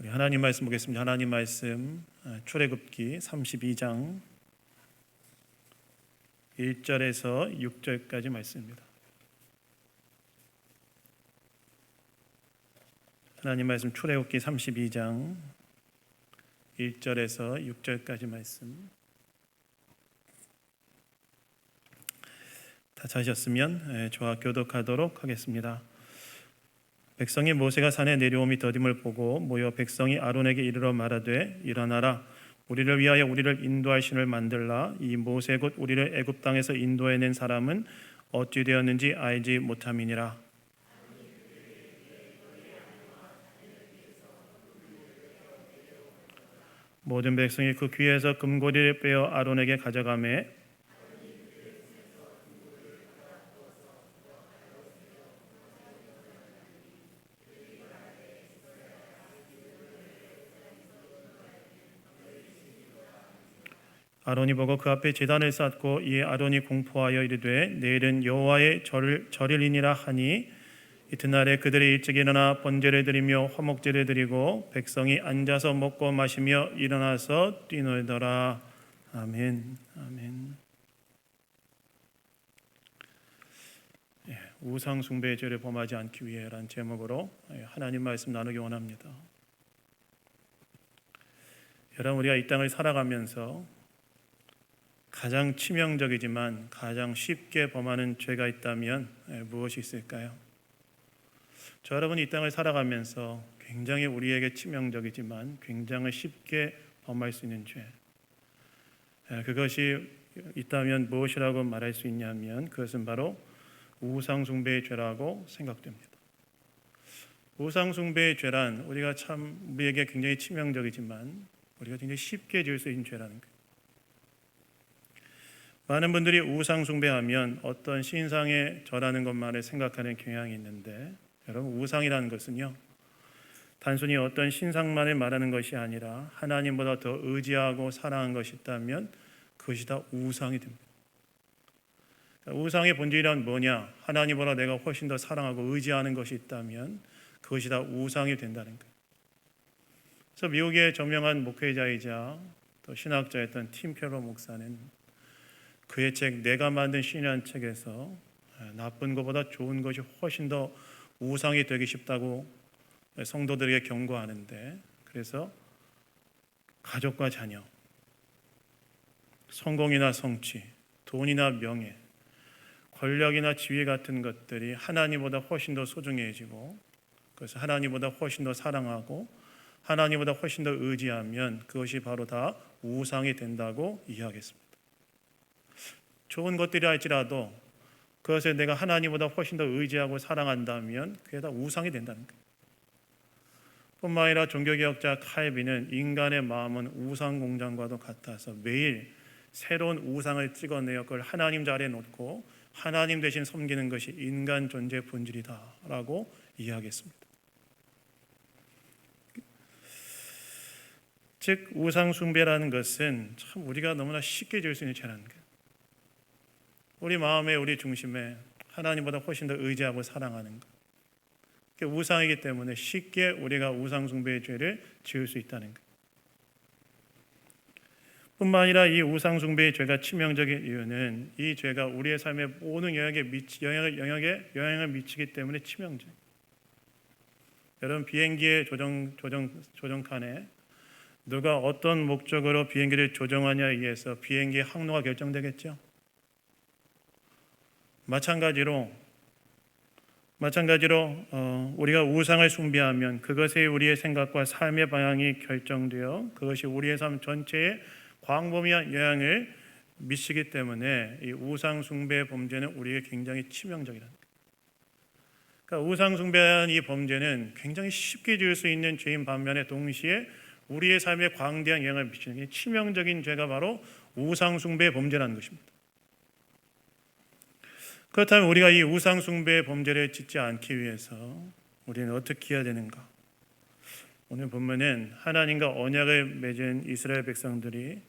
우리 하나님 말씀 보겠습니다. 하나님 말씀 출애굽기 32장 1절에서 6절까지 말씀입니다. 하나님 말씀 출애굽기 32장 1절에서 6절까지 말씀. 다 찾으셨으면 저와 교독하도록 하겠습니다. 백성이 모세가 산에 내려옴이 더딤을 보고 모여 백성이 아론에게 이르러 말하되 일어나라 우리를 위하여 우리를 인도할 신을 만들라. 이 모세 곧 우리를 애굽 땅에서 인도해낸 사람은 어찌 되었는지 알지 못함이니라. 모든 백성이 그 귀에서 금고리를 빼어 아론에게 가져가매 아론이 보고 그 앞에 제단을 쌓고 이에 아론이 공포하여 이르되 내일은 여호와의 절일이니라 하니 이튿날에 그들이 일찍 일어나 번제를 드리며 화목제를 드리고 백성이 앉아서 먹고 마시며 일어나서 뛰놀더라. 아멘. 아멘. 우상 숭배의 죄를 범하지 않기 위해라는 제목으로 하나님 말씀 나누기 원합니다. 여러분, 우리가 이 땅을 살아가면서 가장 치명적이지만 가장 쉽게 범하는 죄가 있다면 무엇이 있을까요? 저 여러분이 이 땅을 살아가면서 굉장히 우리에게 치명적이지만 굉장히 쉽게 범할 수 있는 죄, 그것이 있다면 무엇이라고 말할 수 있냐면 그것은 바로 우상 숭배의 죄라고 생각됩니다. 우상 숭배의 죄란 우리에게 굉장히 치명적이지만 우리가 굉장히 쉽게 지을 수 있는 죄라는 거예요. 많은 분들이 우상 숭배하면 어떤 신상의 절하는 것만을 생각하는 경향이 있는데, 여러분, 우상이라는 것은요 단순히 어떤 신상만을 말하는 것이 아니라 하나님보다 더 의지하고 사랑한 것이 있다면 그것이 다 우상이 됩니다. 우상의 본질이란 뭐냐? 하나님보다 내가 훨씬 더 사랑하고 의지하는 것이 있다면 그것이 다 우상이 된다는 거예요. 그래서 미국의 저명한 목회자이자 또 신학자였던 팀 켈러 목사는 그의 책 내가 만든 신이라는 책에서 나쁜 것보다 좋은 것이 훨씬 더 우상이 되기 쉽다고 성도들에게 경고하는데, 그래서 가족과 자녀, 성공이나 성취, 돈이나 명예, 권력이나 지위 같은 것들이 하나님보다 훨씬 더 소중해지고, 그래서 하나님보다 훨씬 더 사랑하고 하나님보다 훨씬 더 의지하면 그것이 바로 다 우상이 된다고 이야기했습니다. 좋은 것들이 할지라도 그것을 내가 하나님보다 훨씬 더 의지하고 사랑한다면 그게 다 우상이 된다는 거예요. 뿐만 아니라 종교개혁자 칼빈은 인간의 마음은 우상 공장과도 같아서 매일 새로운 우상을 찍어내어 그걸 하나님 자리에 놓고 하나님 대신 섬기는 것이 인간 존재의 본질이다라고 이야기했습니다. 즉 우상 숭배라는 것은 참 우리가 너무나 쉽게 지을 수 있는 죄라는 거예요. 우리 마음에, 우리 중심에 하나님보다 훨씬 더 의지하고 사랑하는 것, 그게 우상이기 때문에 쉽게 우리가 우상 숭배의 죄를 지을 수 있다는 거예요. 뿐만 아니라 이 우상 숭배의 죄가 치명적인 이유는 이 죄가 우리의 삶의 모든 영향을 미치기 때문에 치명적이에요. 여러분, 비행기의 조정칸에 누가 어떤 목적으로 비행기를 조정하냐에 의해서 비행기의 항로가 결정되겠죠. 마찬가지로 우리가 우상을 숭배하면 그것에 우리의 생각과 삶의 방향이 결정되어 그것이 우리의 삶 전체에 광범위한 영향을 미치기 때문에 이 우상 숭배 범죄는 우리에게 굉장히 치명적이라는 거예요. 그러니까 우상 숭배하는 이 범죄는 굉장히 쉽게 지을 수 있는 죄인 반면에 동시에 우리의 삶에 광대한 영향을 미치는 치명적인 죄가 바로 우상 숭배의 범죄라는 것입니다. 그렇다면 우리가 이 우상 숭배의 범죄를 짓지 않기 위해서 우리는 어떻게 해야 되는가? 오늘 본문은 하나님과 언약을 맺은 이스라엘 백성들이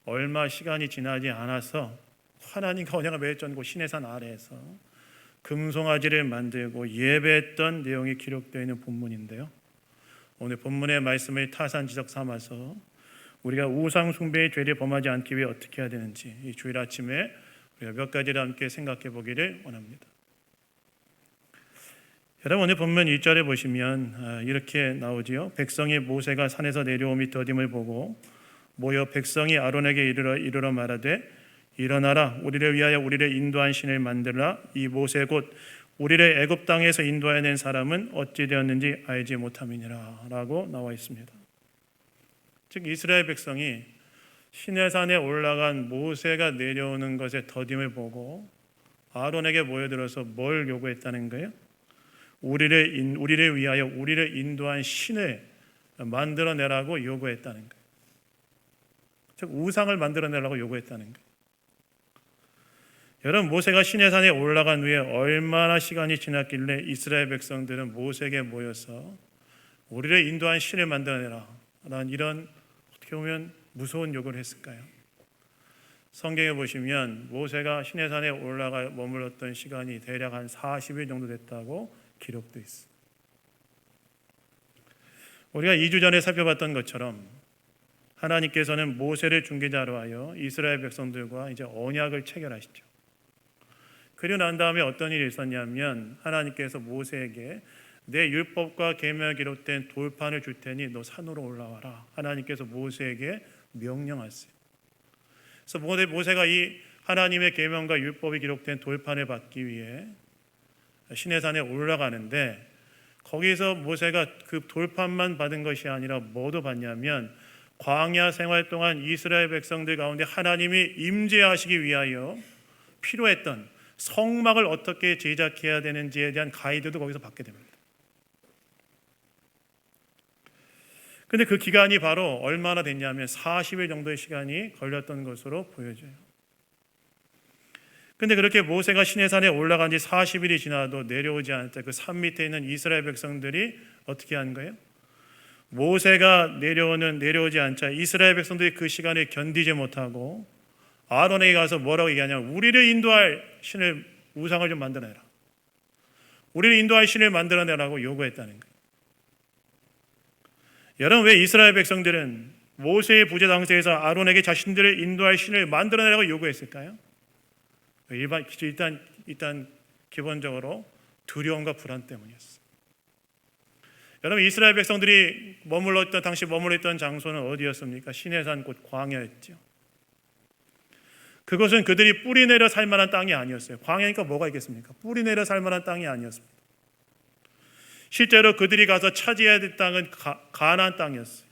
얼마 시간이 지나지 않아서 하나님과 언약을 맺었던 곳 시내산 아래에서 금송아지를 만들고 예배했던 내용이 기록되어 있는 본문인데요. 오늘 본문의 말씀을 타산지석 삼아서 우리가 우상 숭배의 죄를 범하지 않기 위해 어떻게 해야 되는지 이 주일 아침에 우리가 몇 가지를 함께 생각해 보기를 원합니다. 여러분, 오늘 본문 1절에 보시면 이렇게 나오지요. 백성이 모세가 산에서 내려오미 더딤을 보고 모여 백성이 아론에게 이르러 말하되 일어나라, 우리를 위하여 우리를 인도한 신을 만들라. 이 모세 곧 우리를 애굽 땅에서 인도하여 낸 사람은 어찌 되었는지 알지 못함이니라 라고 나와 있습니다. 즉 이스라엘 백성이 시내산에 올라간 모세가 내려오는 것에 더딤을 보고 아론에게 모여들어서 뭘 요구했다는 거예요? 우리를 위하여 우리를 인도한 신을 만들어내라고 요구했다는 거예요. 즉 우상을 만들어내라고 요구했다는 거예요. 여러분, 모세가 시내산에 올라간 후에 얼마나 시간이 지났길래 이스라엘 백성들은 모세에게 모여서 우리를 인도한 신을 만들어내라 라는 이런 어떻게 보면 무서운 요구를 했을까요? 성경에 보시면 모세가 시내산에 올라가 머물렀던 시간이 대략 한 40일 정도 됐다고 기록되어 있습니다. 우리가 2주 전에 살펴봤던 것처럼 하나님께서는 모세를 중개자로 하여 이스라엘 백성들과 이제 언약을 체결하시죠. 그리고 난 다음에 어떤 일이 있었냐면 하나님께서 모세에게 내 율법과 계명에 기록된 돌판을 줄 테니 너 산으로 올라와라. 하나님께서 모세에게 명령하세요. 그래서 모세가 이 하나님의 계명과 율법이 기록된 돌판을 받기 위해 시내산에 올라가는데 거기서 모세가 그 돌판만 받은 것이 아니라 뭐도 받냐면 광야 생활 동안 이스라엘 백성들 가운데 하나님이 임재하시기 위하여 필요했던 성막을 어떻게 제작해야 되는지에 대한 가이드도 거기서 받게 됩니다. 근데 그 기간이 바로 얼마나 됐냐면 40일 정도의 시간이 걸렸던 것으로 보여져요. 근데 그렇게 모세가 시내산에 올라간 지 40일이 지나도 내려오지 않자 그 산 밑에 있는 이스라엘 백성들이 어떻게 한 거예요? 모세가 내려오지 않자 이스라엘 백성들이 그 시간을 견디지 못하고 아론에게 가서 뭐라고 얘기하냐면 우리를 인도할 신을 우상을 좀 만들어내라. 우리를 인도할 신을 만들어내라고 요구했다는 거예요. 여러분, 왜 이스라엘 백성들은 모세의 부재 당시에서 아론에게 자신들을 인도할 신을 만들어내라고 요구했을까요? 일단 기본적으로 두려움과 불안 때문이었어요. 여러분, 이스라엘 백성들이 당시 머물렀던 장소는 어디였습니까? 시내산 곧 광야였죠. 그것은 그들이 뿌리 내려 살 만한 땅이 아니었어요. 광야니까 뭐가 있겠습니까? 뿌리 내려 살 만한 땅이 아니었습니다. 실제로 그들이 가서 차지해야 될 땅은 가나안 땅이었어요.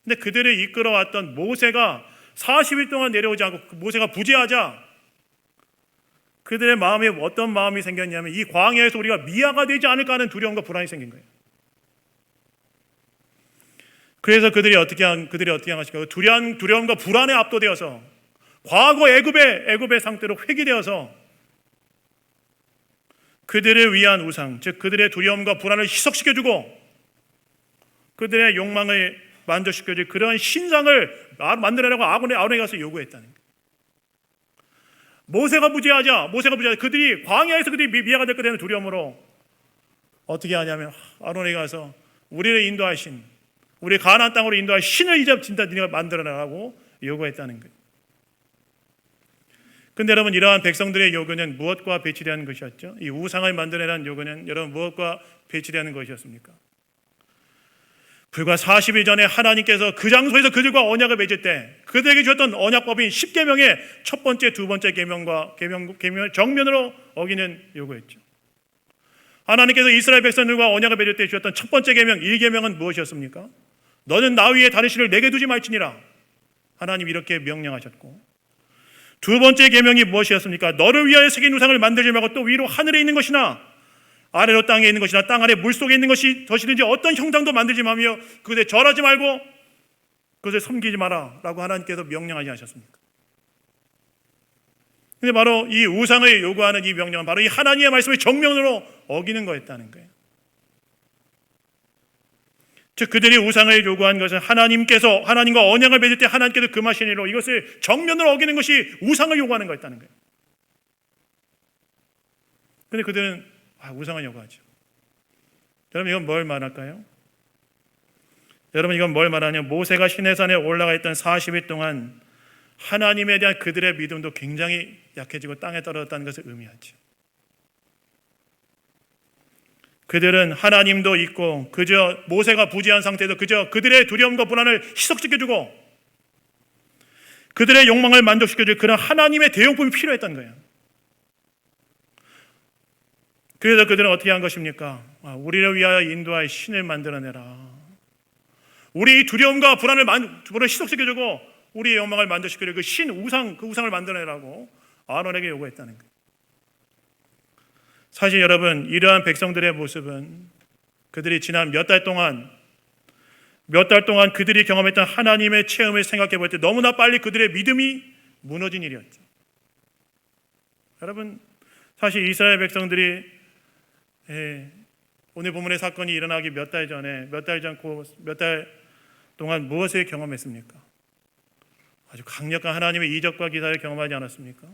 근데 그들을 이끌어왔던 모세가 40일 동안 내려오지 않고 모세가 부재하자 그들의 마음에 어떤 마음이 생겼냐면 이 광야에서 우리가 미아가 되지 않을까 하는 두려움과 불안이 생긴 거예요. 그래서 그들이 어떻게 한 것일까요? 두려움과 불안에 압도되어서 과거 애굽의 상태로 회귀되어서 그들을 위한 우상, 즉 그들의 두려움과 불안을 희석시켜주고 그들의 욕망을 만족시켜줄 그런 신상을 만들어내라고 아론에 가서 요구했다는 거예요. 모세가 부재하자 그들이 광야에서 그들이 미아가 될 거라는 두려움으로 어떻게 하냐면 아론에 가서 우리를 인도할 신, 우리 가나안 땅으로 인도할 신을 이제 진짜 네가 만들어내라고 요구했다는 거예요. 근데 여러분, 이러한 백성들의 요구는 무엇과 배치되는 것이었죠? 이 우상을 만들어내라는 요구는 여러분 무엇과 배치되는 것이었습니까? 불과 40일 전에 하나님께서 그 장소에서 그들과 언약을 맺을 때 그들에게 주었던 언약법인 10계명의 첫 번째, 두 번째 계명과 계명을 정면으로 어기는 요구였죠. 하나님께서 이스라엘 백성들과 언약을 맺을 때 주었던 첫 번째 계명 1계명은 무엇이었습니까? 너는 나 위에 다른 신을 내게 두지 말지니라. 하나님 이렇게 명령하셨고, 두 번째 계명이 무엇이었습니까? 너를 위하여 새긴 우상을 만들지 말고 또 위로 하늘에 있는 것이나 아래로 땅에 있는 것이나 땅 아래 물속에 있는 것이든지 어떤 형상도 만들지 말며 그것에 절하지 말고 그것을 섬기지 마라 라고 하나님께서 명령하지 않으셨습니까? 근데 바로 이 우상을 요구하는 이 명령은 바로 이 하나님의 말씀을 정면으로 어기는 거였다는 거예요. 즉 그들이 우상을 요구한 것은 하나님과 언약을 맺을 때 하나님께서 금하신 일로 이것을 정면으로 어기는 것이 우상을 요구하는 거였다는 거예요. 근데 그들은 우상을 요구하죠. 여러분, 이건 뭘 말할까요? 여러분, 이건 뭘 말하냐? 모세가 시내산에 올라가 있던 40일 동안 하나님에 대한 그들의 믿음도 굉장히 약해지고 땅에 떨어졌다는 것을 의미하죠. 그들은 하나님도 있고 그저 모세가 부재한 상태에서 그저 그들의 두려움과 불안을 희석시켜주고 그들의 욕망을 만족시켜줄 그런 하나님의 대용품이 필요했던 거예요. 그래서 그들은 어떻게 한 것입니까? 우리를 위하여 인도하여 신을 만들어내라. 우리 두려움과 불안을 희석시켜주고 우리의 욕망을 만족시켜줄 그 우상을 만들어내라고 아론에게 요구했다는 거예요. 사실 여러분, 이러한 백성들의 모습은 그들이 지난 몇 달 동안 그들이 경험했던 하나님의 체험을 생각해 볼 때 너무나 빨리 그들의 믿음이 무너진 일이었죠. 여러분, 사실 이스라엘 백성들이 오늘 본문의 사건이 일어나기 몇 달 동안 무엇을 경험했습니까? 아주 강력한 하나님의 이적과 기사를 경험하지 않았습니까?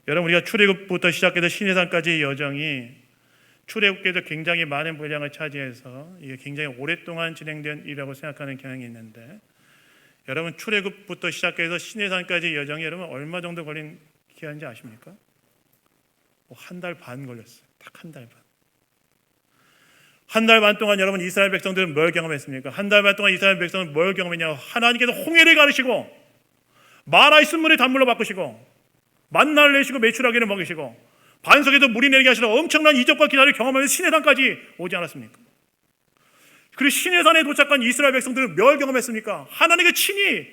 여러분, 우리가 출애굽부터 시작해서 시내산까지의 여정이 출애굽기에서 굉장히 많은 분량을 차지해서 이게 굉장히 오랫동안 진행된 일이라고 생각하는 경향이 있는데, 여러분, 출애굽부터 시작해서 시내산까지의 여정이 여러분 얼마 정도 걸린 기간인지 아십니까? 한 달 반 걸렸어요. 딱 한 달 반. 한 달 반 동안 여러분 이스라엘 백성들은 뭘 경험했습니까? 한 달 반 동안 이스라엘 백성은 뭘 경험했냐? 하나님께서 홍해를 가르시고 마라의 쓴물을 단물로 바꾸시고 만나를 내시고 메추라기를 먹이시고 반석에도 물이 내리게 하시는 엄청난 이적과 기사를 경험하면서 시내산까지 오지 않았습니까? 그리고 시내산에 도착한 이스라엘 백성들은 뭘 경험했습니까? 하나님의 친히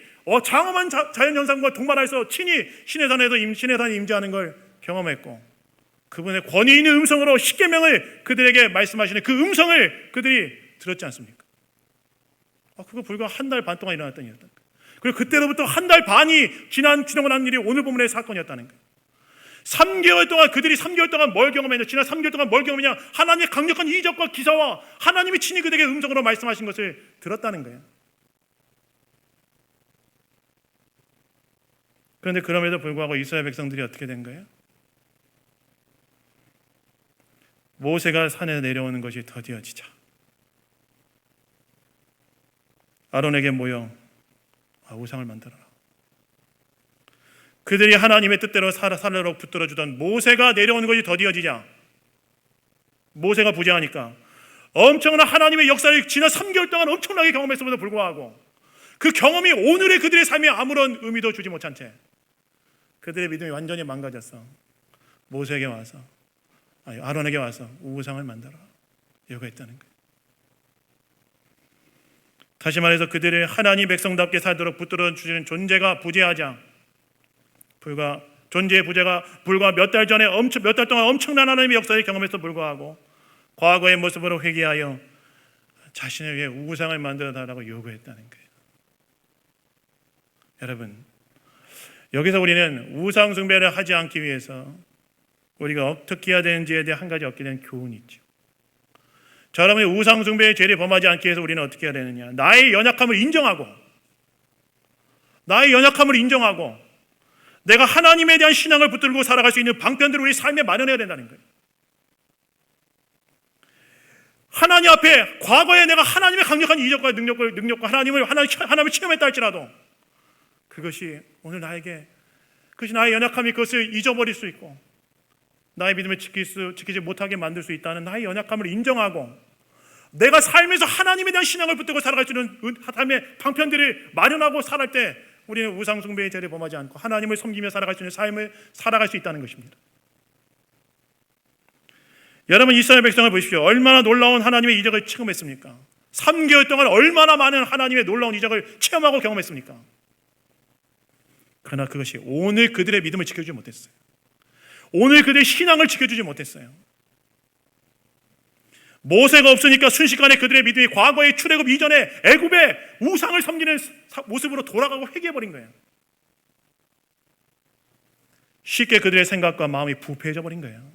장엄한 자연현상과 동반해서 친히 시내산에 임재하는 걸 경험했고, 그분의 권위 있는 음성으로 십계명을 그들에게 말씀하시는 그 음성을 그들이 들었지 않습니까? 그거 불과 한 달 반 동안 일어났던 일이었던 거예요. 그리고 그때로부터 한 달 반이 지나고 난 일이 오늘 본문의 사건이었다는 거예요. 3개월 동안 그들이 3개월 동안 뭘 경험했냐? 지난 3개월 동안 뭘 경험했냐? 하나님의 강력한 이적과 기사와 하나님이 친히 그들에게 음성으로 말씀하신 것을 들었다는 거예요. 그런데 그럼에도 불구하고 이스라엘 백성들이 어떻게 된 거예요? 모세가 산에 내려오는 것이 더디어지자 아론에게 모여 우상을 만들어라. 그들이 하나님의 뜻대로 산으로 붙들어주던 모세가 내려오는 것이 더디어지자, 모세가 부재하니까 엄청난 하나님의 역사를 지난 3개월 동안 엄청나게 경험했음에도 불구하고 그 경험이 오늘의 그들의 삶에 아무런 의미도 주지 못한 채 그들의 믿음이 완전히 망가졌어. 모세에게 와서 아론에게 와서 우상을 만들어 요구했다는 거예요. 다시 말해서 그들의 하나님 백성답게 살도록 붙들어주시는 존재가 부재하자, 존재의 부재가 불과 몇 달 동안 엄청난 하나님의 역사를 경험해서 불구하고 과거의 모습으로 회개하여 자신을 위해 우상을 만들어 달라고 요구했다는 거예요. 여러분, 여기서 우리는 우상 숭배를 하지 않기 위해서 우리가 어떻게 해야 되는지에 대해 한 가지 얻게 된 교훈이 있죠. 자, 여러분이 우상 숭배의 죄를 범하지 않기 위해서 우리는 어떻게 해야 되느냐? 나의 연약함을 인정하고 내가 하나님에 대한 신앙을 붙들고 살아갈 수 있는 방편들을 우리 삶에 마련해야 된다는 거예요. 하나님 앞에 과거에 내가 하나님의 강력한 이적과 능력과 하나님을 체험했다 할지라도 그것이 오늘 그것이 나의 연약함이 그것을 잊어버릴 수 있고 나의 믿음을 지키지 못하게 만들 수 있다는 나의 연약함을 인정하고 내가 삶에서 하나님에 대한 신앙을 붙들고 살아갈 수 있는 삶의 방편들을 마련하고 살아갈 때 우리는 우상 숭배의 죄를 범하지 않고 하나님을 섬기며 살아갈 수 있는 삶을 살아갈 수 있다는 것입니다. 여러분, 이스라엘 백성을 보십시오. 얼마나 놀라운 하나님의 이적을 체험했습니까? 3개월 동안 얼마나 많은 하나님의 놀라운 이적을 체험하고 경험했습니까? 그러나 그것이 오늘 그들의 믿음을 지켜주지 못했어요. 오늘 그들의 신앙을 지켜주지 못했어요. 모세가 없으니까 순식간에 그들의 믿음이 과거의 출애굽 이전에 애굽의 우상을 섬기는 모습으로 돌아가고 회개해버린 거예요. 쉽게 그들의 생각과 마음이 부패해져 버린 거예요.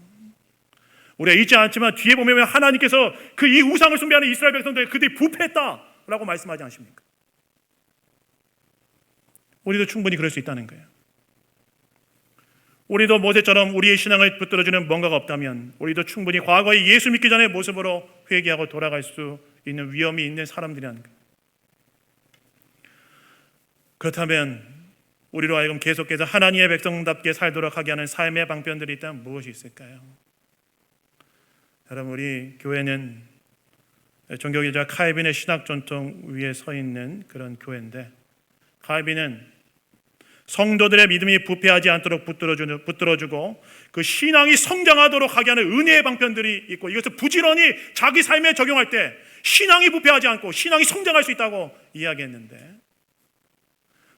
우리가 잊지 않지만 뒤에 보면 하나님께서 그 이 우상을 숭배하는 이스라엘 백성들 그들이 부패했다라고 말씀하지 않습니까? 우리도 충분히 그럴 수 있다는 거예요. 우리도 모세처럼 우리의 신앙을 붙들어주는 뭔가가 없다면 우리도 충분히 과거의 예수 믿기 전의 모습으로 회개하고 돌아갈 수 있는 위험이 있는 사람들이라는 거예요. 그렇다면 우리로 하여금 계속해서 하나님의 백성답게 살도록 하게 하는 삶의 방편들이 있다면 무엇이 있을까요? 여러분, 우리 교회는 종교기자 칼빈의 신학 전통 위에 서 있는 그런 교회인데, 칼빈은 성도들의 믿음이 부패하지 않도록 붙들어주고 그 신앙이 성장하도록 하게 하는 은혜의 방편들이 있고, 이것을 부지런히 자기 삶에 적용할 때 신앙이 부패하지 않고 신앙이 성장할 수 있다고 이야기했는데,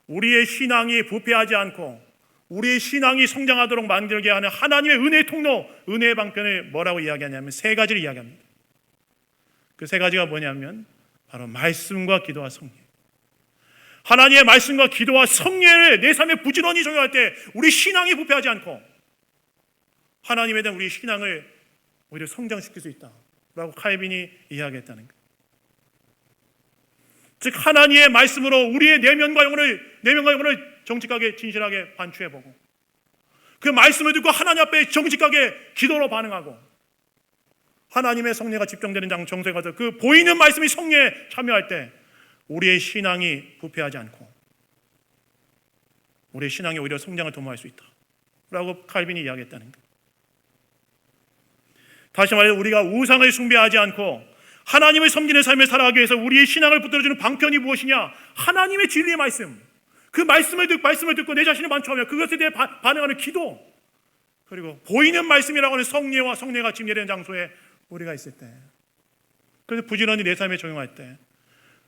우리의 신앙이 부패하지 않고 우리의 신앙이 성장하도록 만들게 하는 하나님의 은혜의 통로, 은혜의 방편을 뭐라고 이야기하냐면 세 가지를 이야기합니다. 그 세 가지가 뭐냐면 바로 말씀과 기도와 성례. 하나님의 말씀과 기도와 성례를 내 삶에 부지런히 적용할 때 우리 신앙이 부패하지 않고 하나님에 대한 우리 신앙을 오히려 성장시킬 수 있다라고 칼빈이 이야기했다는 거예요. 즉 하나님의 말씀으로 우리의 내면과 영혼을 정직하게 진실하게 반추해보고, 그 말씀을 듣고 하나님 앞에 정직하게 기도로 반응하고, 하나님의 성례가 집중되는 정서에 가서 그 보이는 말씀이 성례에 참여할 때 우리의 신앙이 부패하지 않고 우리의 신앙이 오히려 성장을 도모할 수 있다라고 칼빈이 이야기했다는 거예요. 다시 말해 우리가 우상을 숭배하지 않고 하나님을 섬기는 삶을 살아가기 위해서 우리의 신앙을 붙들어주는 방편이 무엇이냐? 하나님의 진리의 말씀, 그 말씀을 듣고 내 자신을 반추하며 그것에 대해 반응하는 기도, 그리고 보이는 말씀이라고 하는 성례와 성례가 집례되는 장소에 우리가 있을 때, 그래서 부지런히 내 삶에 적용할 때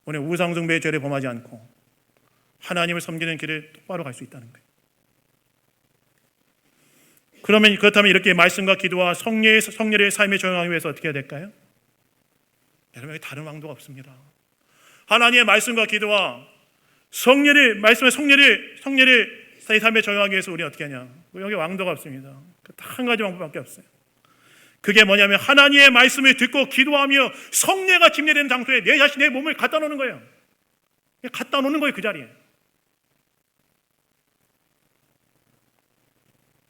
오늘 우상숭배의 죄를 범하지 않고 하나님을 섬기는 길을 똑바로 갈 수 있다는 거예요. 그렇다면 이렇게 말씀과 기도와 성례의 삶에 적용하기 위해서 어떻게 해야 될까요? 여러분, 다른 방도가 없습니다. 하나님의 말씀과 기도와 성례를 내 삶에 적용하기 위해서 우리 어떻게 하냐? 여기 왕도가 없습니다. 한 가지 방법밖에 없어요. 그게 뭐냐면 하나님의 말씀을 듣고 기도하며 성례가 집례되는 장소에 내 자신, 내 몸을 갖다 놓는 거예요. 갖다 놓는 거예요, 그 자리에.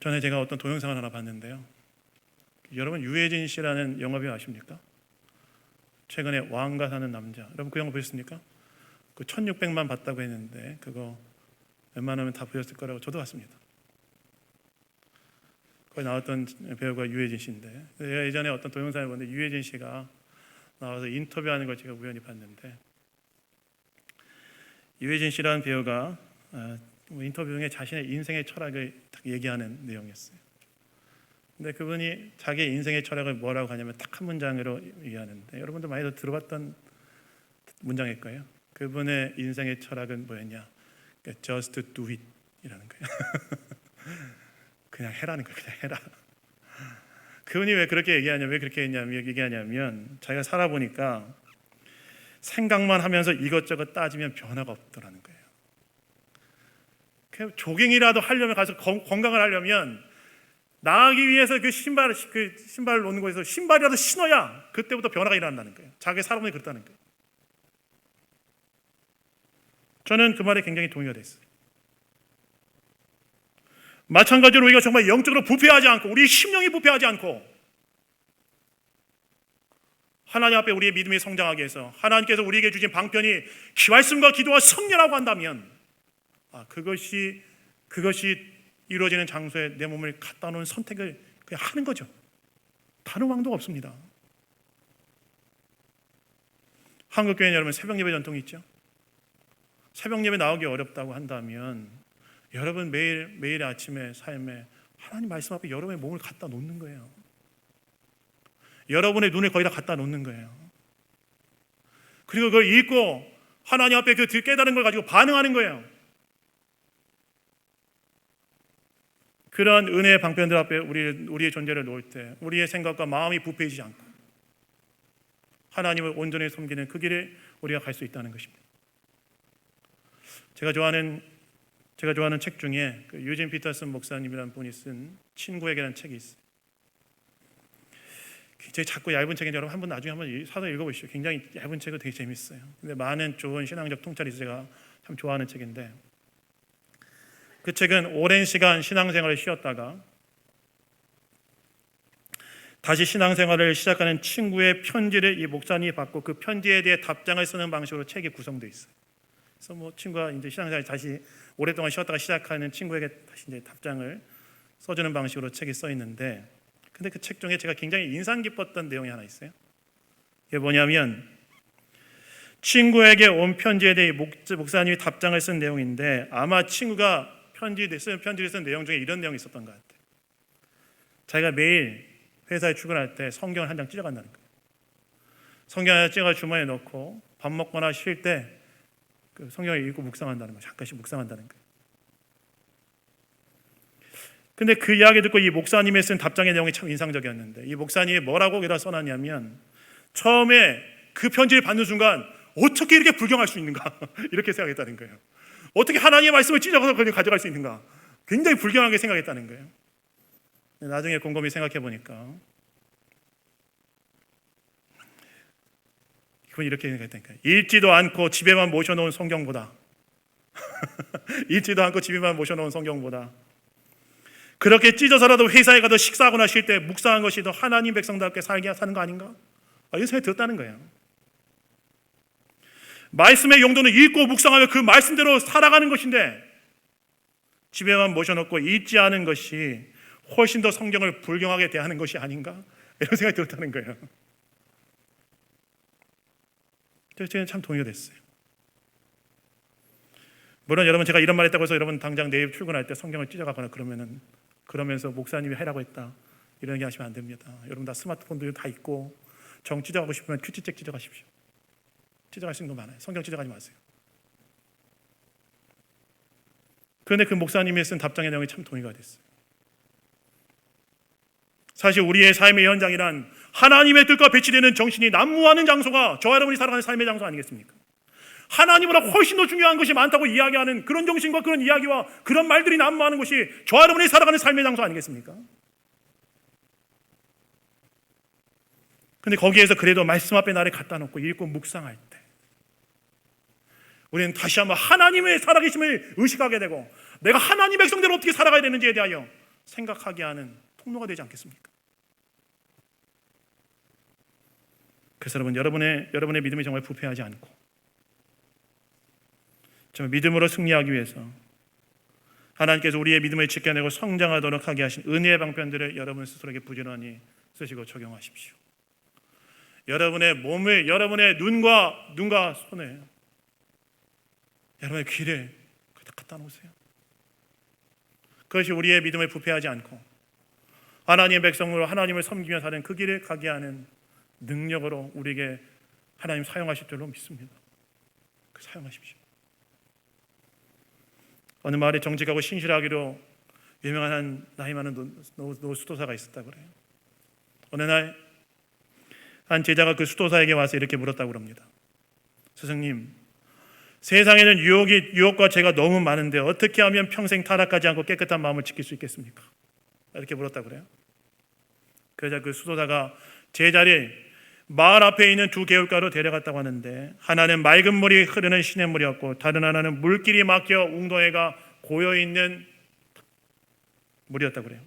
전에 제가 어떤 동영상을 하나 봤는데요. 여러분, 유해진 씨라는 영화배우 아십니까? 최근에 왕가 사는 남자, 여러분 그 영화 보셨습니까? 그 1600만 봤다고 했는데 그거 웬만하면 다 보셨을 거라고 저도 봤습니다. 거기 나왔던 배우가 유해진 씨인데, 제가 예전에 어떤 동영상을 보는데 유해진 씨가 나와서 인터뷰하는 걸 제가 우연히 봤는데, 유해진 씨라는 배우가 인터뷰 중에 자신의 인생의 철학을 딱 얘기하는 내용이었어요. 근데 그분이 자기의 인생의 철학을 뭐라고 하냐면 딱 한 문장으로 얘기하는데, 여러분도 많이 들어봤던 문장일 거예요. 그분의 인생의 철학은 뭐였냐? Just do it 이라는 거예요. 그냥 해라는 거예요. 그냥 해라. 그분이 왜 그렇게 얘기하냐면 자기가 살아보니까 생각만 하면서 이것저것 따지면 변화가 없더라는 거예요. 조깅이라도 하려면, 가서 건강을 하려면 나가기 위해서 그 신발을 놓는 곳에서 신발이라도 신어야 그때부터 변화가 일어난다는 거예요. 자기 살아보니 그렇다는 거예요. 저는 그 말에 굉장히 동의가 됐어요. 마찬가지로 우리가 정말 영적으로 부패하지 않고 우리 심령이 부패하지 않고 하나님 앞에 우리의 믿음이 성장하게 해서 하나님께서 우리에게 주신 방편이 말씀과 기도와 성례라고 한다면, 그것이 이루어지는 장소에 내 몸을 갖다 놓은 선택을 그냥 하는 거죠. 다른 방도가 없습니다. 한국 교회는 여러분 새벽 예배 전통이 있죠. 새벽 예배 나오기 어렵다고 한다면 여러분 매일 아침에 삶에 하나님 말씀 앞에 여러분의 몸을 갖다 놓는 거예요. 여러분의 눈을 거기다 갖다 놓는 거예요. 그리고 그걸 읽고 하나님 앞에 그 깨달은 걸 가지고 반응하는 거예요. 그러한 은혜의 방편들 앞에 우리의 존재를 놓을 때 우리의 생각과 마음이 부패해지지 않고 하나님을 온전히 섬기는 그 길에 우리가 갈 수 있다는 것입니다. 제가 좋아하는 책 중에 그 유진 피터슨 목사님이라는 분이 쓴 친구에게라는 책이 있어요. 굉장히 작고 얇은 책인데 여러분 나중에 한번 사서 읽어보시죠. 굉장히 얇은 책은 되게 재밌어요. 근데 많은 좋은 신앙적 통찰이 있어서 제가 참 좋아하는 책인데, 그 책은 오랜 시간 신앙생활을 쉬었다가 다시 신앙생활을 시작하는 친구의 편지를 이 목사님이 받고 그 편지에 대해 답장을 쓰는 방식으로 책이 구성되어 있어요. 그래서 뭐 친구가 이제 신앙생활 다시 오랫동안 쉬었다가 시작하는 친구에게 다시 이제 답장을 써주는 방식으로 책이 써 있는데, 근데 그 책 중에 제가 굉장히 인상 깊었던 내용이 하나 있어요. 이게 뭐냐면 친구에게 온 편지에 대해 목사님이 답장을 쓴 내용인데, 아마 친구가 편지를 쓴 내용 중에 이런 내용이 있었던 것 같아요. 자기가 매일 회사에 출근할 때 성경을 한 장 찢어간다는 거예요. 성경 하나 찢어 주머니에 넣고 밥 먹거나 쉴 때 그 성경을 읽고 묵상한다는 거예요. 잠깐씩 묵상한다는 거예요. 근데 그 이야기 듣고 이 목사님이 쓴 답장의 내용이 참 인상적이었는데, 이 목사님이 뭐라고 여기다 써놨냐면, 처음에 그 편지를 받는 순간 어떻게 이렇게 불경할 수 있는가 이렇게 생각했다는 거예요. 어떻게 하나님의 말씀을 찢어서 가져갈 수 있는가, 굉장히 불경하게 생각했다는 거예요. 나중에 곰곰이 생각해 보니까 그건 이렇게 생각했다니까요. 읽지도 않고 집에만 모셔놓은 성경보다 읽지도 않고 집에만 모셔놓은 성경보다 그렇게 찢어서라도 회사에 가도 식사하거나 쉴 때 묵상한 것이 더 하나님 백성답게 살게 사는 거 아닌가? 이런 생각이 들었다는 거예요. 말씀의 용도는 읽고 묵상하며 그 말씀대로 살아가는 것인데, 집에만 모셔놓고 읽지 않은 것이 훨씬 더 성경을 불경하게 대하는 것이 아닌가? 이런 생각이 들었다는 거예요. 그래서 저는 참 동의가 됐어요. 물론 여러분, 제가 이런 말 했다고 해서 여러분 당장 내일 출근할 때 성경을 찢어가거나 그러면서 목사님이 하라고 했다 이런 얘기 하시면 안 됩니다. 여러분 다 스마트폰도 다 있고, 정 찢어가고 싶으면 큐티책 찢어가십시오. 찢어갈 수 있는 거 많아요. 성경 찢어가지 마세요. 그런데 그 목사님이 쓴 답장의 내용이 참 동의가 됐어요. 사실 우리의 삶의 현장이란 하나님의 뜻과 배치되는 정신이 난무하는 장소가 저와 여러분이 살아가는 삶의 장소 아니겠습니까? 하나님보다 훨씬 더 중요한 것이 많다고 이야기하는 그런 정신과 그런 이야기와 그런 말들이 난무하는 것이 저와 여러분이 살아가는 삶의 장소 아니겠습니까? 근데 거기에서 그래도 말씀 앞에 나를 갖다 놓고 읽고 묵상할 때 우리는 다시 한번 하나님의 살아계심을 의식하게 되고, 내가 하나님 백성대로 어떻게 살아가야 되는지에 대하여 생각하게 하는 통로가 되지 않겠습니까? 그래서 여러분의 믿음이 정말 부패하지 않고 정말 믿음으로 승리하기 위해서 하나님께서 우리의 믿음을 지켜내고 성장하도록 하게 하신 은혜의 방편들을 여러분 스스로에게 부지런히 쓰시고 적용하십시오. 여러분의 몸을, 여러분의 눈과 손을, 여러분의 귀를 갖다 놓으세요. 그것이 우리의 믿음을 부패하지 않고 하나님의 백성으로 하나님을 섬기며 사는 그 길을 가게 하는 능력으로 우리에게 하나님 사용하실 줄로 믿습니다. 사용하십시오. 어느 마을에 정직하고 신실하기로 유명한 한 나이 많은 수도사가 있었다고 그래요. 어느 날 한 제자가 그 수도사에게 와서 이렇게 물었다고 합니다. 스승님, 세상에는 유혹과 죄가 너무 많은데 어떻게 하면 평생 타락하지 않고 깨끗한 마음을 지킬 수 있겠습니까? 이렇게 물었다고 그래요. 그러자 그 수도사가 제자를 마을 앞에 있는 두 개울가로 데려갔다고 하는데, 하나는 맑은 물이 흐르는 시냇물이었고 다른 하나는 물길이 막혀 웅덩이가 고여있는 물이었다고 그래요.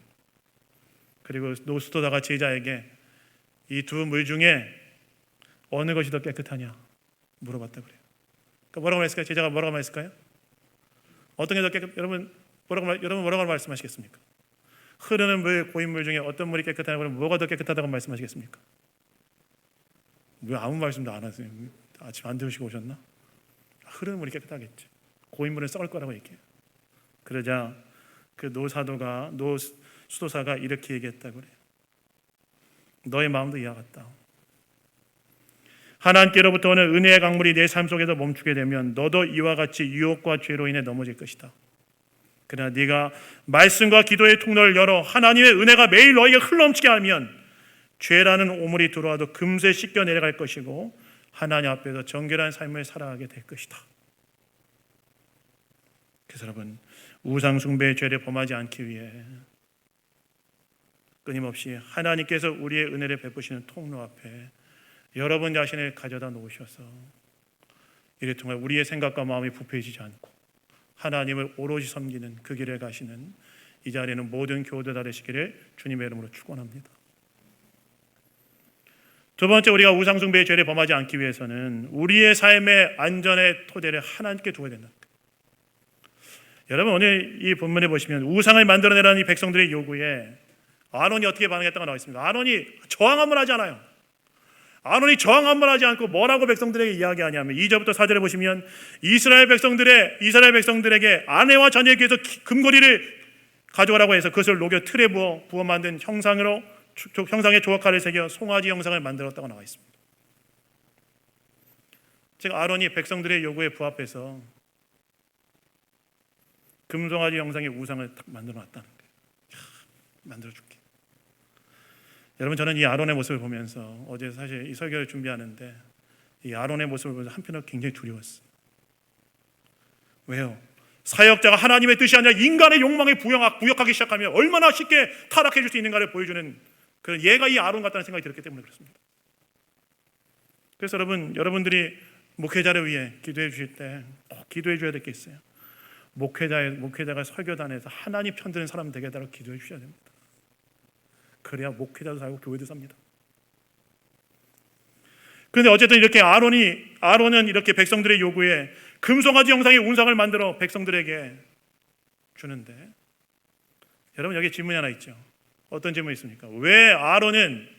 그리고 수도사가 제자에게 이 두 물 중에 어느 것이 더 깨끗하냐 물어봤다고 그래요. 그러니까 뭐라고 말했을까요? 제자가 뭐라고 말했을까요? 어떤 게 더 깨끗? 여러분 뭐라고 말씀하시겠습니까? 흐르는 물, 고인 물 중에 어떤 물이 깨끗하냐고 그러면 뭐가 더 깨끗하다고 말씀하시겠습니까? 왜 아무 말씀도 안 하세요? 아침 안 들으시고 오셨나? 흐르는 물이 깨끗하겠지. 고인 물은 썩을 거라고 얘기해요. 그러자 그 수도사가 이렇게 얘기했다고 그래요. 너의 마음도 이와 같다. 하나님께로부터 오는 은혜의 강물이 내 삶 속에서 멈추게 되면 너도 이와 같이 유혹과 죄로 인해 넘어질 것이다. 그러나 네가 말씀과 기도의 통로를 열어 하나님의 은혜가 매일 너에게 흘러넘치게 하면 죄라는 오물이 들어와도 금세 씻겨 내려갈 것이고 하나님 앞에서 정결한 삶을 살아가게 될 것이다. 그래서 여러분, 우상 숭배의 죄를 범하지 않기 위해 끊임없이 하나님께서 우리의 은혜를 베푸시는 통로 앞에 여러분 자신을 가져다 놓으셔서 이를 통해 우리의 생각과 마음이 부패해지지 않고 하나님을 오롯이 섬기는 그 길을 가시는 이 자리에는 모든 교우들 다 되시기를 주님의 이름으로 축원합니다. 두 번째, 우리가 우상숭배의 죄를 범하지 않기 위해서는 우리의 삶의 안전의 토대를 하나님께 두어야 된다. 여러분, 오늘 이 본문에 보시면 우상을 만들어내라는 이 백성들의 요구에 아론이 어떻게 반응했다가 나와 있습니다. 아론이 저항 한번 하지 않아요. 아론이 저항 한번 하지 않고 뭐라고 백성들에게 이야기하냐면 2절부터 4절에 보시면 이스라엘 백성들에게 아내와 자녀에게 해서 금고리를 가져오라고 해서 그것을 녹여 틀에 부어 만든 형상의 조각칼을 새겨 송아지 형상을 만들었다고 나와 있습니다. 즉 아론이 백성들의 요구에 부합해서 금송아지 형상의 우상을 딱 만들어 놨다는 거예요. 만들어줄게. 여러분, 저는 이 아론의 모습을 보면서 어제 사실 이 설교를 준비하는데 이 아론의 모습을 보면서 한편으로 굉장히 두려웠어요. 왜요? 사역자가 하나님의 뜻이 아니라 인간의 욕망에 부역하기 시작하면 얼마나 쉽게 타락해 줄 수 있는가를 보여주는 그런 얘가 이 아론 같다는 생각이 들었기 때문에 그렇습니다. 그래서 여러분들이 목회자를 위해 기도해 주실 때 꼭 기도해 줘야 될 게 있어요. 목회자가 설교단에서 하나님 편드는 사람 되게 해달라고 기도해 주셔야 됩니다. 그래야 목회자도 살고 교회도 삽니다. 그런데 어쨌든 이렇게 아론은 이렇게 백성들의 요구에 금송아지 형상의 운상을 만들어 백성들에게 주는데, 여러분 여기 질문이 하나 있죠. 어떤 질문이 있습니까? 왜 아론은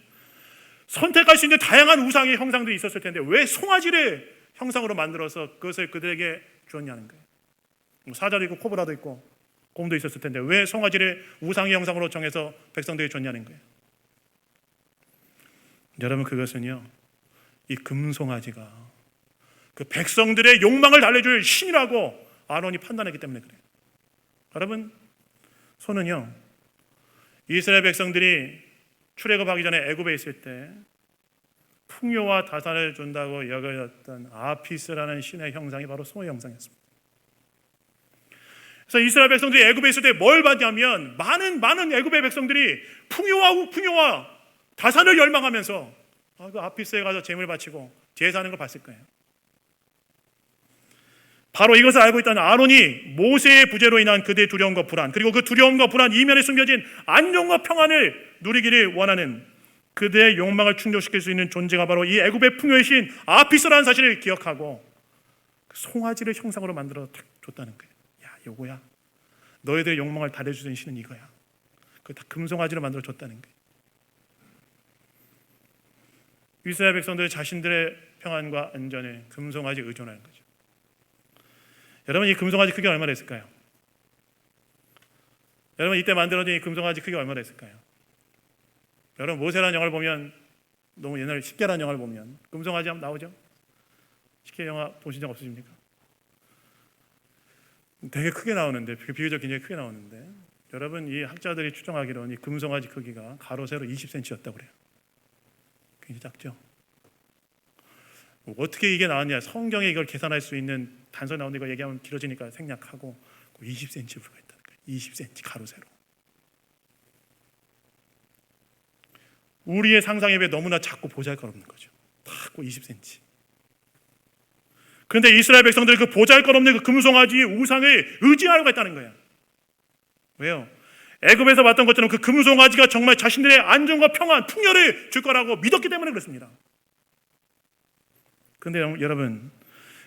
선택할 수 있는 다양한 우상의 형상들이 있었을 텐데 왜 송아지를 형상으로 만들어서 그것을 그들에게 주었냐는 거예요. 사자도 있고 코브라도 있고 곰도 있었을 텐데 왜 송아지를 우상의 형상으로 정해서 백성들에게 줬냐는 거예요. 여러분, 그것은요, 이 금송아지가 그 백성들의 욕망을 달래줄 신이라고 아론이 판단했기 때문에 그래요. 여러분, 소는요, 이스라엘 백성들이 출애굽하기 전에 애굽에 있을 때 풍요와 다산을 준다고 여겨졌던 아피스라는 신의 형상이 바로 소의 형상이었습니다. 그래서 이스라엘 백성들이 애굽에 있을 때 뭘 받냐면 많은 애굽의 백성들이 풍요와 다산을 열망하면서 그 아피스에 가서 제물 바치고 제사하는 걸 봤을 거예요. 바로 이것을 알고 있다는 아론이 모세의 부재로 인한 그들의 두려움과 불안, 그리고 그 두려움과 불안 이면에 숨겨진 안정과 평안을 누리기를 원하는 그들의 욕망을 충족시킬 수 있는 존재가 바로 이 애굽의 풍요의 신 아피스라는 사실을 기억하고 송아지를 형상으로 만들어 줬다는 거예요. 야, 요거야. 너희들의 욕망을 달래주는 신은 이거야. 그 다 금송아지로 만들어 줬다는 거예요. 이스라엘 백성들 자신들의 평안과 안전에 금송아지에 의존하는 거죠. 여러분, 이 금송아지 크기가 얼마나 됐을까요? 여러분, 이때 만들어진 이 금송아지 크기가 얼마나 됐을까요? 여러분, 모세라는 영화를 보면, 너무 옛날 십계라는 영화를 보면 금송아지 한번 나오죠? 십계 영화 보신 적 없으십니까? 되게 크게 나오는데, 비교적 굉장히 크게 나오는데, 여러분, 이 학자들이 추정하기로는 이 금송아지 크기가 가로 세로 20cm였다고 그래요. 굉장히 작죠? 어떻게 이게 나왔냐? 성경에 이걸 계산할 수 있는 단서 나오는데 이거 얘기하면 길어지니까 생략하고 20cm 불과 있다는 거예요. 20cm 가로 세로. 우리의 상상에 비해 너무나 작고 보잘것없는 거죠. 딱 20cm. 그런데 이스라엘 백성들이 그 보잘것없는 그 금송아지의 우상을 의지하려고 했다는 거예요. 왜요? 애굽에서 봤던 것처럼 그 금송아지가 정말 자신들의 안정과 평안, 풍요를 줄 거라고 믿었기 때문에 그렇습니다. 그런데 여러분,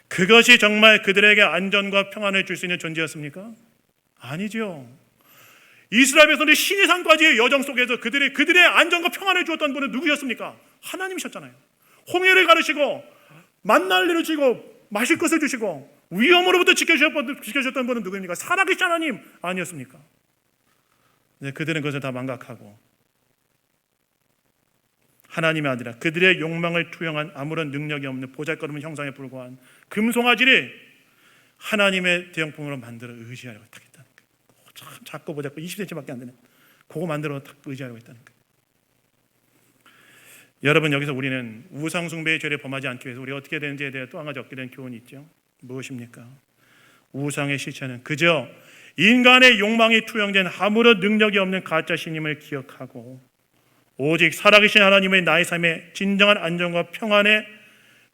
그것이 정말 그들에게 안전과 평안을 줄 수 있는 존재였습니까? 아니죠. 이스라엘 백성들이 신의 산까지의 여정 속에서 그들의 안전과 평안을 주었던 분은 누구셨습니까? 하나님이셨잖아요. 홍해를 가르시고 만나를 주시고 마실 것을 주시고 위험으로부터 지켜주셨던 분은 누구입니까? 살아계신 하나님 아니었습니까? 네, 그들은 그것을 다 망각하고 하나님이 아니라 그들의 욕망을 투영한 아무런 능력이 없는 보잘것없는 형상에 불과한 금송아지를 하나님의 대형품으로 만들어 의지하려고 했다는 거예요. 참 작고 보잘것 20cm밖에 안 되는 그거 만들어 딱 의지하려고 했다는 거예요. 여러분, 여기서 우리는 우상숭배의 죄를 범하지 않기 위해서 우리가 어떻게 되는지에 대해 또 한 가지 얻게 된 교훈이 있죠. 무엇입니까? 우상의 실체는 그저 인간의 욕망이 투영된 아무런 능력이 없는 가짜 신임을 기억하고 오직 살아계신 하나님의 나의 삶의 진정한 안정과 평안의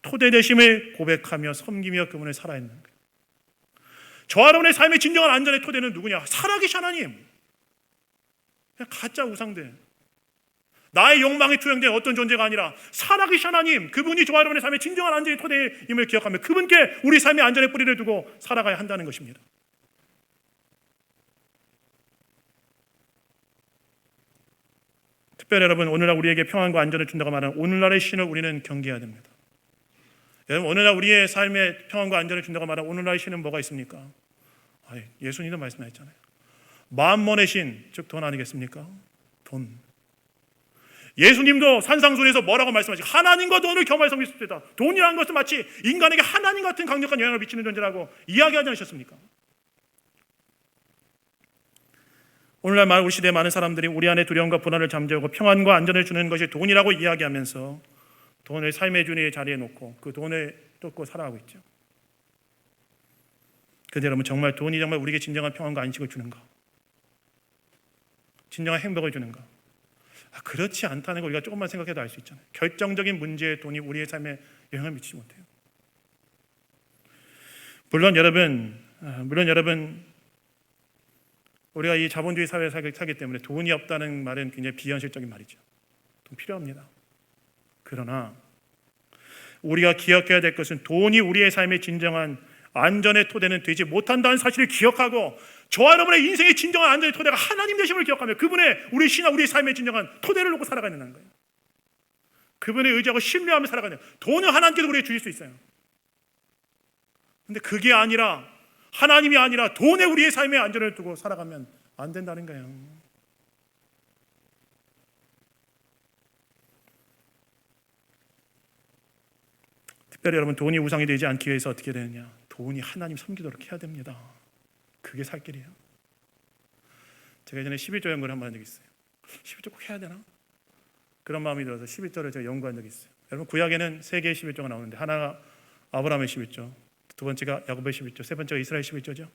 토대되심을 고백하며 섬기며 그분을 살아야 하는 거예요. 저와 여러분의 삶의 진정한 안전의 토대는 누구냐? 살아계신 하나님. 그냥 가짜 우상들. 나의 욕망이 투영된 어떤 존재가 아니라 살아계신 하나님, 그분이 저와 여러분의 삶의 진정한 안전의 토대임을 기억하며 그분께 우리 삶의 안전의 뿌리를 두고 살아가야 한다는 것입니다. 특별히 여러분, 오늘날 우리에게 평안과 안전을 준다고 말하는 오늘날의 신을 우리는 경계해야 됩니다. 여러분, 오늘날 우리의 삶에 평안과 안전을 준다고 말하는 오늘날의 신은 뭐가 있습니까? 예수님도 말씀하셨잖아요. 만몬의 신, 즉 돈 아니겠습니까? 돈. 예수님도 산상순에서 뭐라고 말씀하시죠? 하나님과 돈을 겸하여 섬기십시다. 돈이라는 것은 마치 인간에게 하나님 같은 강력한 영향을 미치는 존재라고 이야기하지 않으셨습니까? 오늘날 우리 시대의 많은 사람들이 우리 안에 두려움과 불안을 잠재우고 평안과 안전을 주는 것이 돈이라고 이야기하면서 돈을 삶의 준위의 자리에 놓고 그 돈을 쫓고 살아가고 있죠. 그런데 여러분, 정말 돈이 정말 우리에게 진정한 평안과 안식을 주는가? 진정한 행복을 주는가? 그렇지 않다는 걸 우리가 조금만 생각해도 알 수 있잖아요. 결정적인 문제에 돈이 우리의 삶에 영향을 미치지 못해요. 물론 여러분 우리가 이 자본주의 사회에 살기 때문에 돈이 없다는 말은 굉장히 비현실적인 말이죠. 돈 필요합니다. 그러나 우리가 기억해야 될 것은 돈이 우리의 삶의 진정한 안전의 토대는 되지 못한다는 사실을 기억하고 저와 여러분의 인생의 진정한 안전의 토대가 하나님 되심을 기억하며 그분의 우리 신앙, 우리의 삶의 진정한 토대를 놓고 살아가는 거예요. 그분을 의지하고 신뢰하며 살아가는 거예요. 돈은 하나님께서 우리에게 주실 수 있어요. 그런데 그게 아니라 하나님이 아니라 돈에 우리의 삶의 안전을 두고 살아가면 안 된다는 거예요. 특별히 여러분, 돈이 우상이 되지 않기 위해서 어떻게 되느냐? 돈이 하나님 섬기도록 해야 됩니다. 그게 살 길이에요. 제가 예전에 11조 연구를 한번 한 적이 있어요. 11조 꼭 해야 되나? 그런 마음이 들어서 11조를 제가 연구한 적이 있어요. 여러분, 구약에는 세 개의 11조가 나오는데 하나가 아브라함의 11조, 두 번째가 야곱의 11조, 세 번째가 이스라엘 11조죠.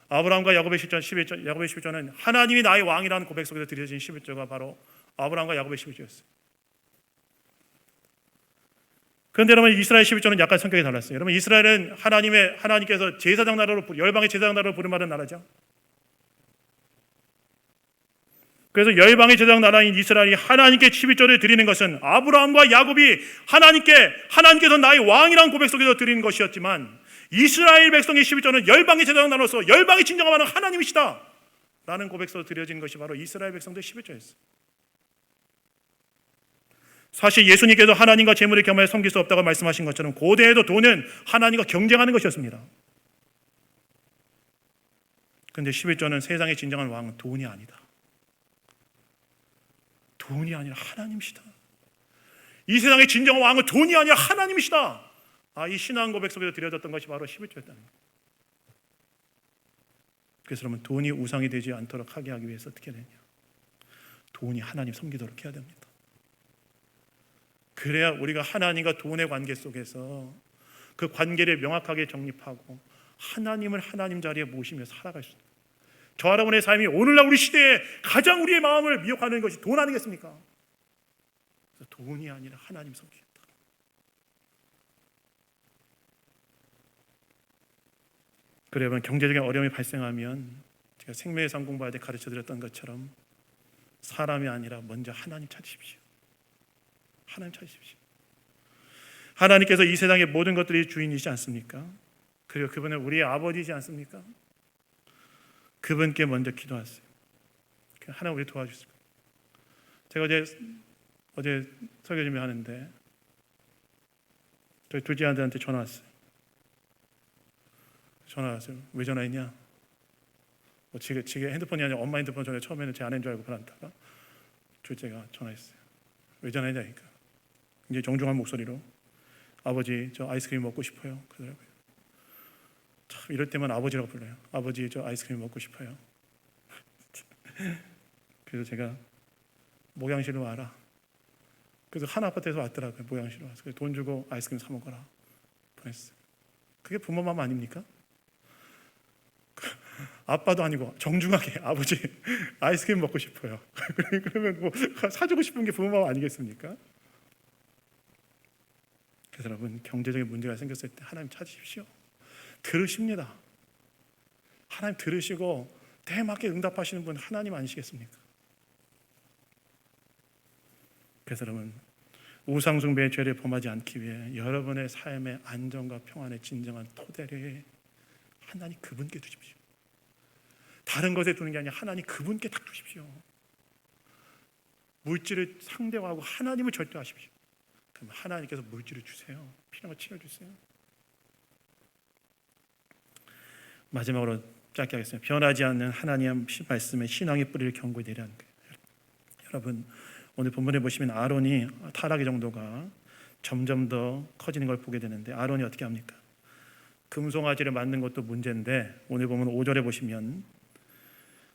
아브라함과 야곱의 11조, 야곱의 11조는 하나님이 나의 왕이라는 고백 속에서 드려진 11조가 바로 아브라함과 야곱의 11조였어요. 그런데 여러분, 이스라엘 11조는 약간 성격이 달랐어요. 여러분, 이스라엘은 하나님께서 제사장 나라로, 열방의 제사장 나라로 부름받은 나라죠. 그래서 열방의 제사장 나라인 이스라엘이 하나님께 11조를 드리는 것은 아브라함과 야곱이 하나님께서 나의 왕이라는 고백 속에서 드리는 것이었지만, 이스라엘 백성의 11조는 열방의 제사장 나라로서 열방의 진정한 왕은 하나님이시다 라는 고백 속에서 드려진 것이 바로 이스라엘 백성들의 11조였어요. 사실 예수님께서 하나님과 재물을 겸하여 섬길 수 없다고 말씀하신 것처럼 고대에도 돈은 하나님과 경쟁하는 것이었습니다. 그런데 11조는 세상의 진정한 왕은 돈이 아니다. 돈이 아니라 하나님이시다. 이 세상의 진정한 왕은 돈이 아니라 하나님이시다. 이 신앙 고백 속에서 드려졌던 것이 바로 11조였다는 거예요. 그래서 여러분, 돈이 우상이 되지 않도록 하게 하기 위해서 어떻게 되냐? 돈이 하나님 섬기도록 해야 됩니다. 그래야 우리가 하나님과 돈의 관계 속에서 그 관계를 명확하게 정립하고 하나님을 하나님 자리에 모시며 살아갈 수 있습니다. 저 여러분의 삶이 오늘날 우리 시대에 가장 우리의 마음을 미혹하는 것이 돈 아니겠습니까? 그래서 돈이 아니라 하나님 섬기겠다. 그래, 여러분, 경제적인 어려움이 발생하면 제가 생명의 삶 공부할 때 가르쳐드렸던 것처럼 사람이 아니라 먼저 하나님 찾으십시오. 하나님 찾으십시오. 하나님께서 이 세상의 모든 것들이 주인이시지 않습니까? 그리고 그분은 우리의 아버지이지 않습니까? 그분께 먼저 기도하세요. 하나님 우리 도와주세요. 제가 어제 설교 준비하는데 저희 둘째 아들한테 전화 왔어요. 왜 전화했냐? 지금 핸드폰이 아니라 엄마 핸드폰 전에 처음에는 제 아내인 줄 알고 받았다가 둘째가 전화했어요. 왜 전화했냐니까 이제 정중한 목소리로 아버지 저 아이스크림 먹고 싶어요 그러더라고요. 참 이럴 때만 아버지라고 불러요. 아버지 저 아이스크림 먹고 싶어요. 그래서 제가 목양실로 와라. 그래서 한 아파트에서 왔더라고요. 목양실로 와서 돈 주고 아이스크림 사 먹어라 보냈어요. 그게 부모 마음 아닙니까? 아빠도 아니고 정중하게 아버지 아이스크림 먹고 싶어요. 그러면 뭐 사주고 싶은 게 부모 마음 아니겠습니까? 그래서 여러분, 경제적인 문제가 생겼을 때 하나님 찾으십시오. 들으십니다. 하나님 들으시고 때에 맞게 응답하시는 분 하나님 아니시겠습니까? 그래서 여러분, 우상숭배의 죄를 범하지 않기 위해 여러분의 삶의 안정과 평안의 진정한 토대를 하나님 그분께 두십시오. 다른 것에 두는 게 아니라 하나님 그분께 딱 두십시오. 물질을 상대화하고 하나님을 절대하십시오. 그럼 하나님께서 물질을 주세요. 필요한 거 채워주세요. 마지막으로 짧게 하겠습니다. 변하지 않는 하나님 말씀의 신앙의 뿌리를 견고히 내려는 거예요. 여러분, 오늘 본문에 보시면 아론이 타락의 정도가 점점 더 커지는 걸 보게 되는데, 아론이 어떻게 합니까? 금송아지를 만든 것도 문제인데, 오늘 보면 5절에 보시면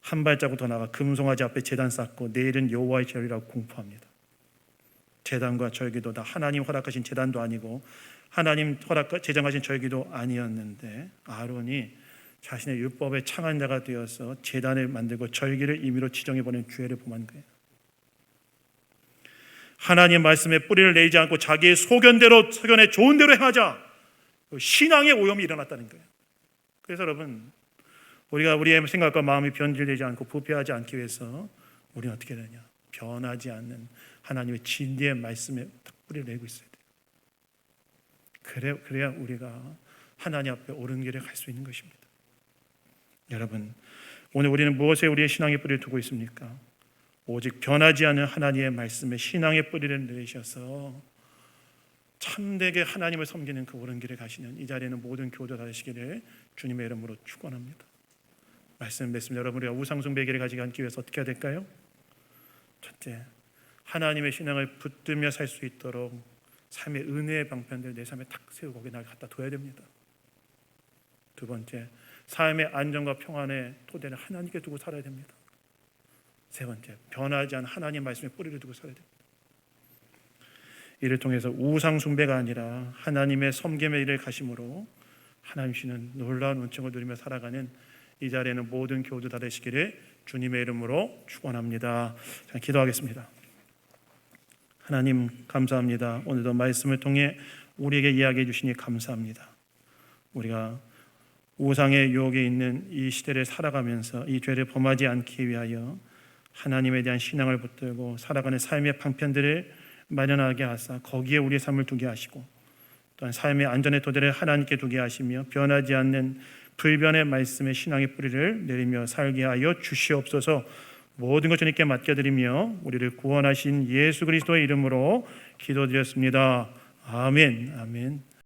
한 발자국 더 나가 금송아지 앞에 제단 쌓고 내일은 여호와의 절이라고 공포합니다. 제단과 절기도 다 하나님 허락하신 제단도 아니고 하나님 제정하신 절기도 아니었는데, 아론이 자신의 율법의 창안자가 되어서 제단을 만들고 절기를 임의로 지정해버리는 죄를 범한 거예요. 하나님 말씀에 뿌리를 내리지 않고 자기의 소견에 좋은 대로 행하자, 신앙의 오염이 일어났다는 거예요. 그래서 여러분, 우리가 우리의 생각과 마음이 변질되지 않고 부패하지 않기 위해서 우리는 어떻게 되냐? 변하지 않는 하나님의 진리의 말씀에 뿌리를 내고 있어야 돼요. 그래야 우리가 하나님 앞에 옳은 길에 갈 수 있는 것입니다. 여러분, 오늘 우리는 무엇에 우리의 신앙의 뿌리를 두고 있습니까? 오직 변하지 않는 하나님의 말씀에 신앙의 뿌리를 내리셔서 참되게 하나님을 섬기는 그 옳은 길에 가시는 이 자리에는 모든 교도 다 되시기를 주님의 이름으로 축원합니다. 말씀 맺습니다. 여러분, 우리가 우상숭배의 길을 가지지 않기 위해서 어떻게 해야 될까요? 첫째, 하나님의 신앙을 붙들며 살 수 있도록 삶의 은혜의 방편들 내 삶에 탁 세우고 거기에 날 갖다 둬야 됩니다. 두 번째, 삶의 안정과 평안의 토대를 하나님께 두고 살아야 됩니다. 세 번째, 변하지 않은 하나님 말씀에 뿌리를 두고 살아야 됩니다. 이를 통해서 우상숭배가 아니라 하나님의 섬김의 일을 가심으로 하나님 주시는 놀라운 은총을 누리며 살아가는 이 자리에는 모든 교우들 다 되시기를 주님의 이름으로 축원합니다. 자, 기도하겠습니다. 하나님 감사합니다. 오늘도 말씀을 통해 우리에게 이야기해 주시니 감사합니다. 우리가 우상의 유혹에 있는 이 시대를 살아가면서 이 죄를 범하지 않기 위하여 하나님에 대한 신앙을 붙들고 살아가는 삶의 방편들을 마련하게 하사 거기에 우리의 삶을 두게 하시고, 또한 삶의 안전의 토대를 하나님께 두게 하시며 변하지 않는 불변의 말씀의 신앙의 뿌리를 내리며 살게 하여 주시옵소서. 모든 것 주님께 맡겨드리며 우리를 구원하신 예수 그리스도의 이름으로 기도드렸습니다. 아멘. 아멘.